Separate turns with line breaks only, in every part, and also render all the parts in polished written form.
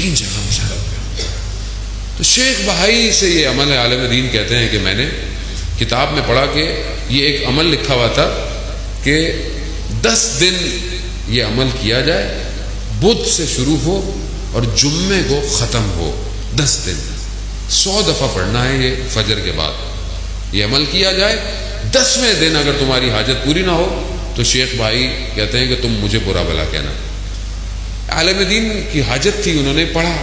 3 جگہ مشارکت پہ. تو شیخ بہائی سے یہ عمل عالم دین کہتے ہیں کہ میں نے کتاب میں پڑھا کہ یہ ایک عمل لکھا ہوا تھا کہ 10 دن یہ عمل کیا جائے، بدھ سے شروع ہو اور جمعے کو ختم ہو. 10 دن 100 دفعہ پڑھنا ہے یہ فجر کے بعد. یہ عمل کیا جائے، 10ویں دن اگر تمہاری حاجت پوری نہ ہو تو شیخ بھائی کہتے ہیں کہ تم مجھے برا بھلا کہنا. عالم دین کی حاجت تھی، انہوں نے پڑھا،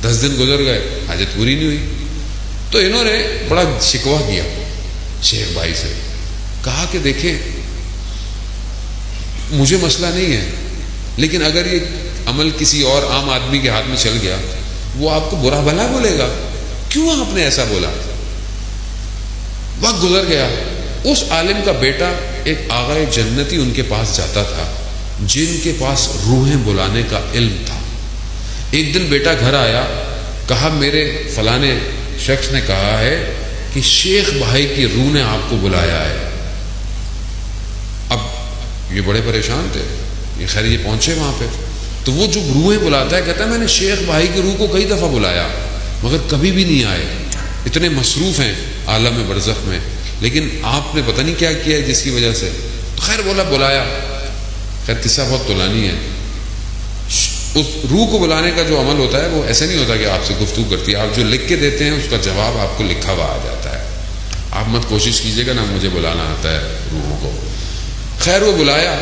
10 دن گزر گئے، حاجت پوری نہیں ہوئی. تو انہوں نے بڑا شکوہ کیا شیخ بھائی سے، کہا کہ دیکھیں مجھے مسئلہ نہیں ہے، لیکن اگر یہ عمل کسی اور عام آدمی کے ہاتھ میں چل گیا وہ آپ کو برا بھلا بولے گا، کیوں آپ نے ایسا بولا؟ وقت گزر گیا. اس عالم کا بیٹا ایک آغائے جنتی ان کے پاس جاتا تھا جن کے پاس روحیں بلانے کا علم تھا. ایک دن بیٹا گھر آیا، کہا میرے فلانے شخص نے کہا ہے کہ شیخ بھائی کی روح نے آپ کو بلایا ہے. اب یہ بڑے پریشان تھے، یہ خیر یہ پہنچے وہاں پہ تو وہ جو روحیں بلاتا ہے کہتا ہے میں نے شیخ بھائی کی روح کو کئی دفعہ بلایا مگر کبھی بھی نہیں آئے، اتنے مصروف ہیں عالم برزخ میں، لیکن آپ نے پتہ نہیں کیا کیا ہے جس کی وجہ سے. تو خیر بولا بلایا. خیر قصہ بہت طولانی ہے. اس روح کو بلانے کا جو عمل ہوتا ہے وہ ایسے نہیں ہوتا کہ آپ سے گفتگو کرتی ہے، آپ جو لکھ کے دیتے ہیں اس کا جواب آپ کو لکھا ہوا آ جاتا ہے. آپ مت کوشش کیجیے گا نا مجھے بلانا آتا ہے روحوں کو. خیر وہ بلایا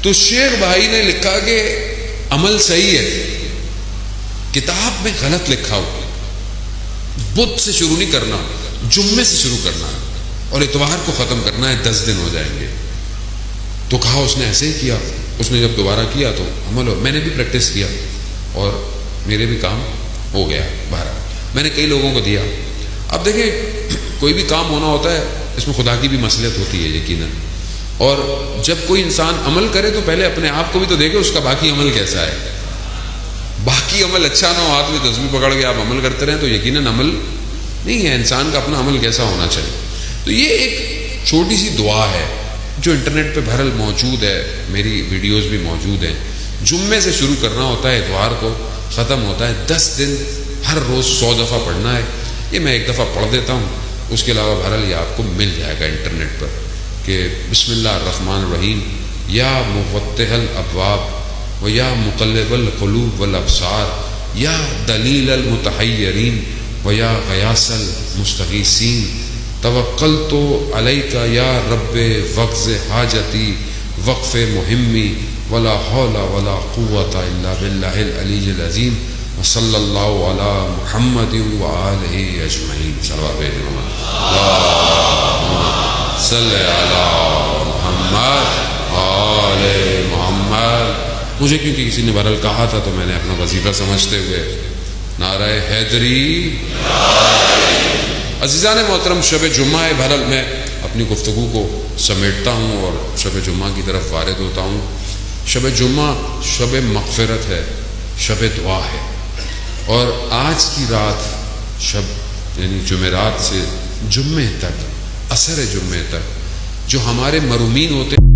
تو شیخ بھائی نے لکھا کہ عمل صحیح ہے، کتاب میں غلط لکھا ہو، بدھ سے شروع نہیں کرنا، جمعے سے شروع کرنا ہے اور اتوار کو ختم کرنا ہے، 10 دن ہو جائیں گے. تو کہا اس نے ایسے ہی کیا. اس نے جب دوبارہ کیا تو عمل ہو. میں نے بھی پریکٹس کیا اور میرے بھی کام ہو گیا. بہرحال میں نے کئی لوگوں کو دیا. اب دیکھیں کوئی بھی کام ہونا ہوتا ہے اس میں خدا کی بھی مصلحت ہوتی ہے یقیناً. اور جب کوئی انسان عمل کرے تو پہلے اپنے آپ کو بھی تو دیکھے اس کا باقی عمل کیسا ہے. باقی عمل اچھا نہ ہو، ہاتھ میں تسبیح پکڑ کے آپ عمل کرتے رہیں تو یقیناً عمل نہیں ہے. انسان کا اپنا عمل کیسا ہونا چاہیے. تو یہ ایک چھوٹی سی دعا ہے جو انٹرنیٹ پہ بہرحال موجود ہے، میری ویڈیوز بھی موجود ہیں. جمعے سے شروع کرنا ہوتا ہے، اتوار کو ختم ہوتا ہے. 10 دن ہر روز 100 دفعہ پڑھنا ہے. یہ میں ایک دفعہ پڑھ دیتا ہوں، اس کے علاوہ بہرحال یہ آپ کو مل جائے گا انٹرنیٹ پر کہ بسم اللہ الرحمن الرحیم یا مفتح الابواب و یا مقلب القلوب والابصار یا دلیل المتحیرین و یا غیاث المستغیثین توکلت علیک یا رب وقز حاجتی وقف مہمی ولا حول ولا قوت الا باللہ العلی العظیم وصلی اللہ علی محمد وآلہ اجمعین. صلوات صلی علی محمد آل محمد. مجھے کیونکہ کسی نے بہرحال کہا تھا تو میں نے اپنا وظیفہ سمجھتے ہوئے نعرہ حیدری. عزیزان محترم، شب جمعہ ہے. بہرحال میں اپنی گفتگو کو سمیٹتا ہوں اور شب جمعہ کی طرف وارد ہوتا ہوں. شب جمعہ شب مغفرت ہے، شب دعا ہے. اور آج کی رات شب یعنی جمعرات سے جمعے تک، عصر جمعے تک جو ہمارے مرومین ہوتے ہیں